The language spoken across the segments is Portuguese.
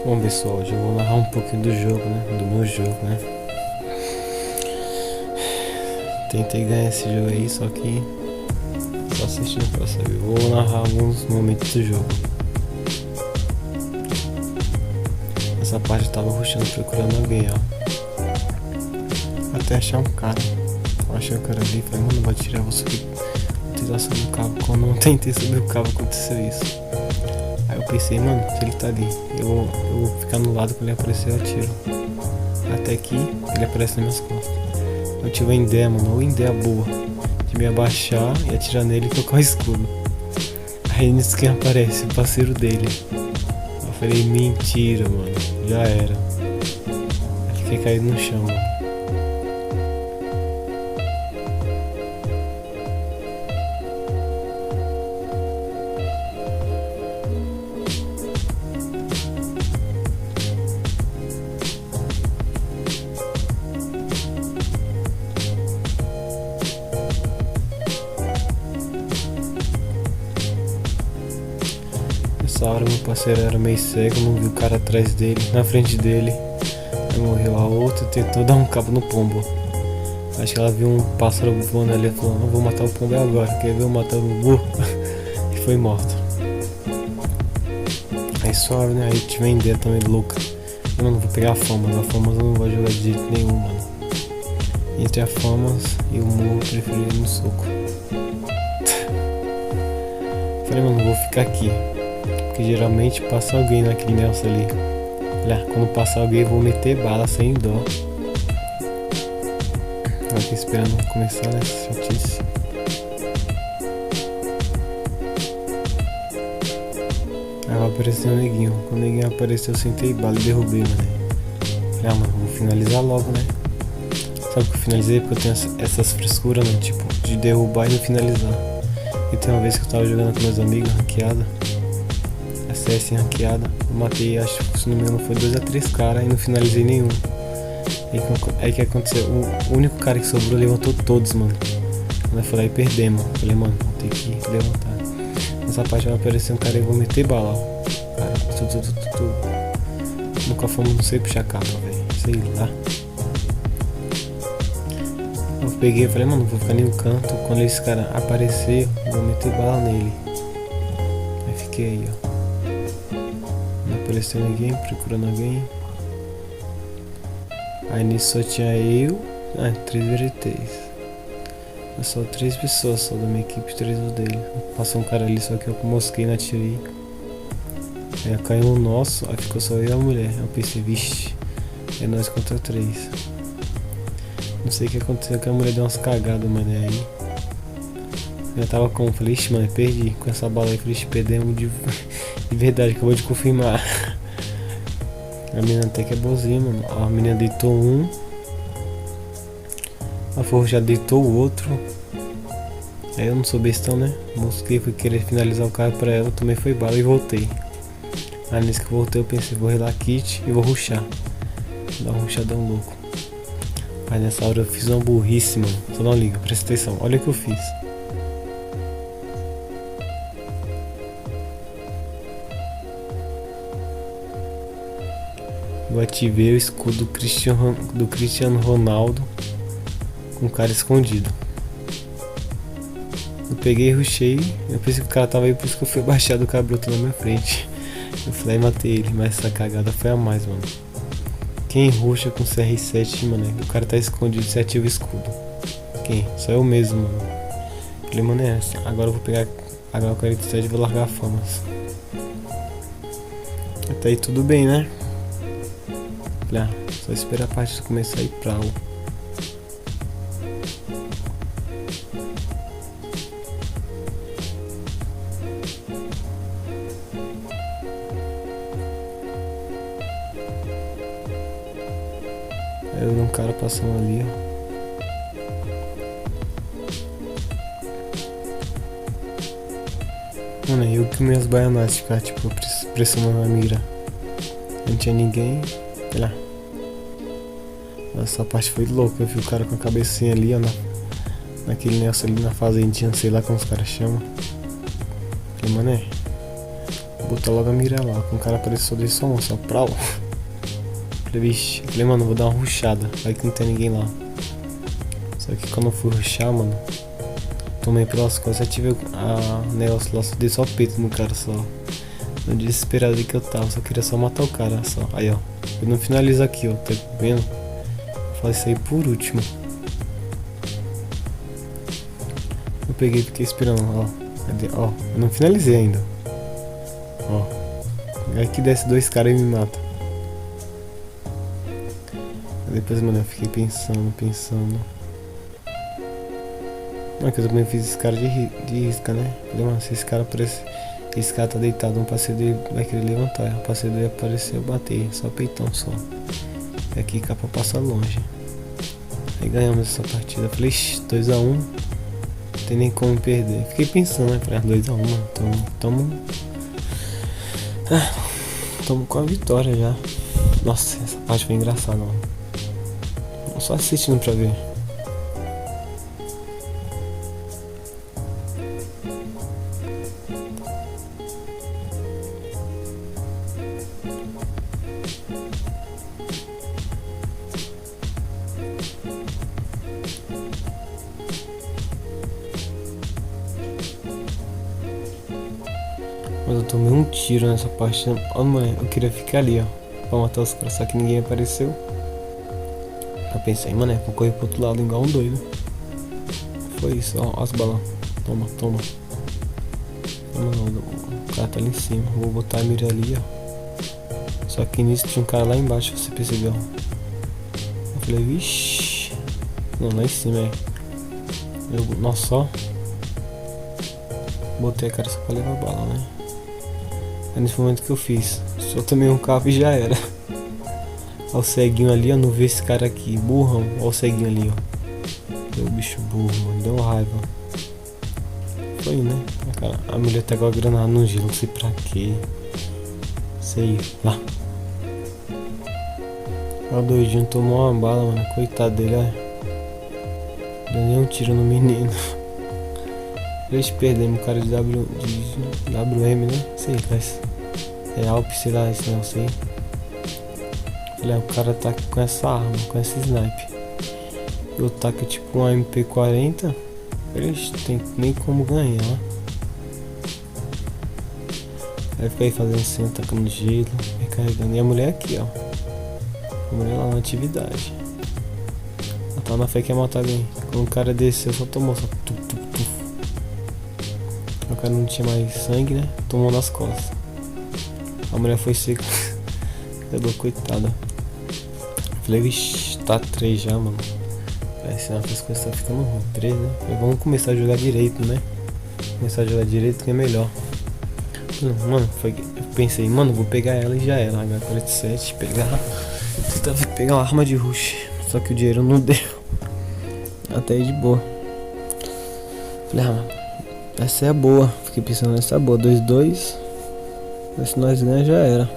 Bom pessoal, hoje eu vou narrar um pouquinho do jogo, né? Do meu jogo, né? Tentei ganhar esse jogo aí, só que só assistindo pra saber. Vou narrar alguns momentos do jogo. Essa parte eu tava rushando, procurando alguém, ó. Até achar um cara. Eu achei o cara ali e falei, mano, vai tirar você aqui. Utilização do cabo. Quando eu tentei subir o cabo, aconteceu isso. Aí eu pensei, mano, se ele tá ali, eu vou ficar no lado, quando ele aparecer eu atiro. Até que ele aparece nas minhas costas. Eu tive uma ideia, mano, uma ideia boa, de me abaixar e atirar nele e colocar o escudo. Aí nisso quem aparece? O parceiro dele. Eu falei, mentira, mano, já era. Aí fiquei caído no chão, mano. Nessa hora meu parceiro era meio cego, não viu o cara atrás dele, na frente dele. Aí morreu. A outra tentou dar um cabo no pombo. Acho que ela viu um pássaro voando ali e falou, não, vou matar o pombo agora, quer ver eu matar o burro? E foi morto. Aí suave, né? Aí tive uma ideia também louca. Eu não vou pegar a Famas eu não vou jogar de jeito nenhum, mano. Entre a Famas e o Morro eu preferi ir no soco. Falei, mano, vou ficar aqui. Porque geralmente passa alguém naquele Nelson ali. Olha, quando passar alguém eu vou meter bala sem dó. Eu aqui esperando começar nessa chatice. Aí vai aparecer um neguinho. Quando o neguinho apareceu eu sentei bala e derrubei, mano. Falei, mano, vou finalizar logo, né? Sabe que eu finalizei? Porque eu tenho essas frescuras, né? Tipo, de derrubar e não finalizar. E tem uma vez que eu tava jogando com meus amigos, ranqueada. A CS ranqueada. Eu matei, acho que se não me engano foi 2 a 3 caras e não finalizei nenhum. Aí que aconteceu? O único cara que sobrou levantou todos, mano. Quando eu falei, aí perdemos. Falei, mano, vou ter que levantar. Nessa parte vai aparecer um cara e eu vou meter bala, ó. Cara, nunca fomos, não sei puxar capa, velho. Sei lá. Eu peguei e falei, mano, não vou ficar nem no canto. Quando esse cara aparecer, eu vou meter bala nele. Aí fiquei aí, ó. Não apareceu ninguém, procurando alguém. Aí nisso só tinha eu. 3 VGTs. Eu só 3 pessoas só da minha equipe, 3 do dele. Passou um cara ali, só que eu mosquei na atirei. Aí caiu um nosso, aí ficou só eu e a mulher. Eu pensei, vixe, é nós contra 3. Não sei o que aconteceu, que a mulher deu umas cagadas, mano. Aí eu tava como, falei, ixi, mano, perdi. Com essa bala aí, falei, ixi, perdemos de verdade, acabou de confirmar. A menina até que é boazinha, mano. A menina deitou um. A Forro já deitou o outro. Aí eu não sou bestão, né? Mosquei, fui querer finalizar o cara pra ela. Também foi bala e voltei. Aí nesse que eu voltei eu pensei, vou relar kit e vou rushar. Dar um rushadão louco. Aí nessa hora eu fiz uma burrice, mano. Só não liga, presta atenção. Olha o que eu fiz. Eu ativei o escudo do Cristiano Ronaldo com o cara escondido. Eu peguei e rushei. Eu pensei que o cara tava aí, por isso que eu fui abaixado, o cara brotou na minha frente. Eu falei e matei ele, mas essa cagada foi a mais, mano. Quem rusha com CR7, mano? O cara tá escondido, você ativa o escudo. Quem? Só eu mesmo, mano. Falei, mano, é essa. Agora eu vou pegar a HK47 e vou largar a Famas. Até aí tudo bem, né? Falei, só esperar a partida começar a ir pra o. Aí eu vi um cara passando ali, ó. Mano, eu que minhas baionadas ficar tipo pressionando a mira. Não tinha ninguém. Sei lá. Essa parte foi louca. Eu vi o cara com a cabecinha ali, ó. Naquele negócio ali na fazendinha, sei lá como os caras chamam. Falei, mano, botar logo a mira lá. Quando o cara apareceu, dei só um, só pra lá. Falei, vixe, falei, mano, vou dar uma rushada. Vai que não tem ninguém lá. Só que quando eu fui rushar, mano, tomei pelas costas, ativei a Nelson lá, só dei só peito no cara só. No desesperado que eu tava, só queria só matar o cara só. Aí ó, eu não finalizo aqui, ó, tá vendo? Vou fazer isso aí por último. Eu peguei e fiquei esperando, ó. Ó, eu não finalizei ainda. Ó. Aí que desce dois caras e me mata. Aí depois, mano, eu fiquei pensando. Mano, que eu também fiz esse cara de risca, né? Falei, mano, se esse cara aparecer. Esse cara tá deitado, um parceiro dele vai querer levantar. O parceiro dele apareceu, eu batei, só peitão só. E aqui cá pra passar longe. Aí ganhamos essa partida. Falei, 2x1. Não tem nem como perder. Fiquei pensando, né? Falei, 2x1, mano. Tamo com a vitória já. Nossa, essa parte foi engraçada, mano. Só assistindo pra ver. Mas eu tomei um tiro nessa partida. Ó, mãe, eu queria ficar ali, ó, pra matar os caras, só que ninguém apareceu. Eu pensei, mano, vou correr pro outro lado igual um doido. Foi isso, ó, as balas. Toma. O cara tá ali em cima. Vou botar a mira ali, ó. Só que nisso tinha um cara lá embaixo, você percebeu? Eu falei, vixi. Não, lá em cima, nossa, ó. Botei a cara só pra levar bala, né? É nesse momento que eu fiz. Só tomei um cabo e já era. Olha o ceguinho ali, ó. Não vê esse cara aqui. Burrão. Olha o ceguinho ali, ó. Deu bicho burro, mano. Deu raiva. Foi, né? A mulher tá com a granada no gelo. Não sei pra quê. Sei lá. O doidinho tomou uma bala, mano. Coitado dele, ó. Deu nem um tiro no menino. Eles perdemos o cara de WM, né? Sei, mas é Alp, sei lá, esse não sei. Olha, o cara tá com essa arma, com esse sniper. Eu taco tipo um MP40. Eles tem nem como ganhar. Aí fica aí fazendo assim, tacando gelo, recarregando. E a mulher aqui, ó. A mulher lá na atividade. Ela tá na fé que ia matar alguém. Quando o cara desceu, só tomou, só tuf. O cara não tinha mais sangue, né? Tomou nas costas. A mulher foi seca. Pegou, coitada. Falei, vixi, tá 3 já, mano. Parece que as coisas tá ficando ruim. 3, né? Falei, vamos começar a jogar direito, né? Começar a jogar direito que é melhor. Mano, eu pensei, mano, vou pegar ela e já era. H47, tentar pegar uma arma de rush. Só que o dinheiro não deu. Até aí de boa. Falei, mano, essa é a boa. Fiquei pensando, essa é a boa. 2-2. Se nós ganhar já era.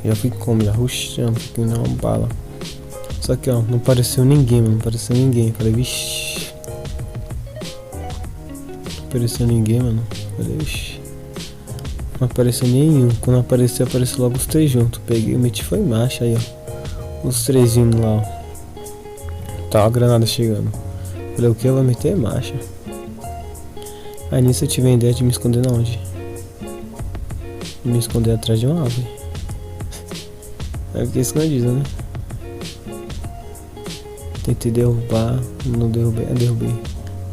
Já fui como? Já rushando. Fiquei na bala. Só que ó, não apareceu ninguém, mano. Não apareceu ninguém. Falei, vixi. Não apareceu ninguém, mano. Falei, vixi. Não apareceu nenhum. Quando apareceu logo os 3 juntos. Peguei, meti foi em marcha aí, ó. Os 3 indo lá, ó. Tá a granada chegando. Falei, o que? Eu vou meter marcha. Aí nisso eu tive a ideia de me esconder na onde? De me esconder atrás de uma árvore. Aí eu fiquei escondido, né? Tentei derrubar, não derrubei, derrubei.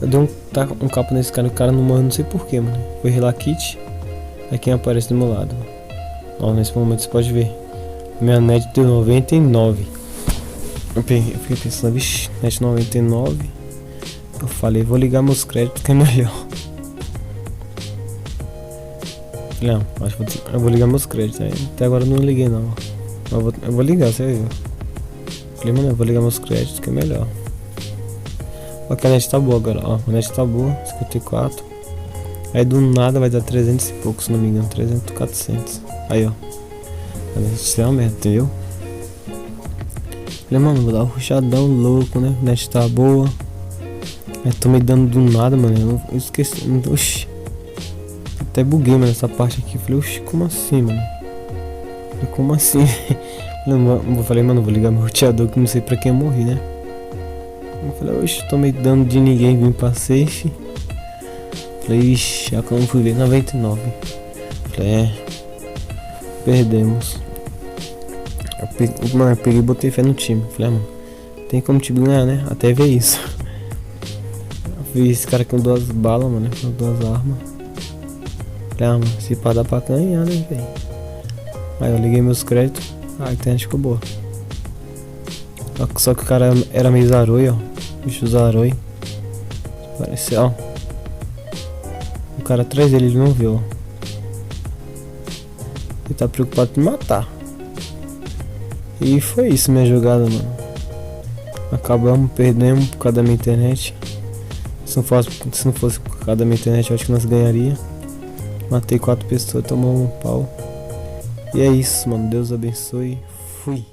Eu dei um capa nesse cara, o cara não morreu, não sei porquê, mano. Foi relar kit. Aí quem aparece do meu lado. Ó, nesse momento você pode ver. Minha net deu 99. Eu fiquei pensando, vixi, net 99. Eu falei, vou ligar meus créditos que é melhor. Não, acho que eu vou ligar meus créditos. Até agora eu não liguei não. Eu vou ligar, você viu? Falei, mano, eu vou ligar meus créditos que é melhor. Ó, que a net tá boa agora, ó. A net tá boa, 54. Aí do nada vai dar 300 e pouco, se não me engano. 300, 400. Aí, ó. A net é uma merda, entendeu? Falei, mano, vou dar um rushadão louco, né? A net tá boa. Aí tô me dando do nada, mano. Eu esqueci. Oxi. Até buguei, mano, essa parte aqui. Falei, oxi, como assim, mano? Falei, como assim? Falei, mano, vou ligar meu roteador que não sei pra quem eu morri, né? Eu falei, oxi, tomei dano de ninguém, vim pra safe. Falei, ixi, já como fui ver 99. Falei, perdemos. Mano, eu peguei e botei fé no time. Falei, mano, tem como o time ganhar, né? Até ver isso. Eu vi esse cara com 2 balas, mano, com 2 armas. Falei, mano, se pá dá pra ganhar, né, velho? Aí eu liguei meus créditos. A internet ficou boa. Só que o cara era meio zaroi, ó. Bicho zaroi. Pareceu, ó. O cara atrás dele, ele não viu, ó. Ele tá preocupado em me matar. E foi isso minha jogada, mano. Acabamos, perdemos por causa da minha internet. Se não fosse por causa da minha internet, eu acho que nós ganharia. Matei 4 pessoas, tomamos um pau. E é isso, mano. Deus abençoe. Fui.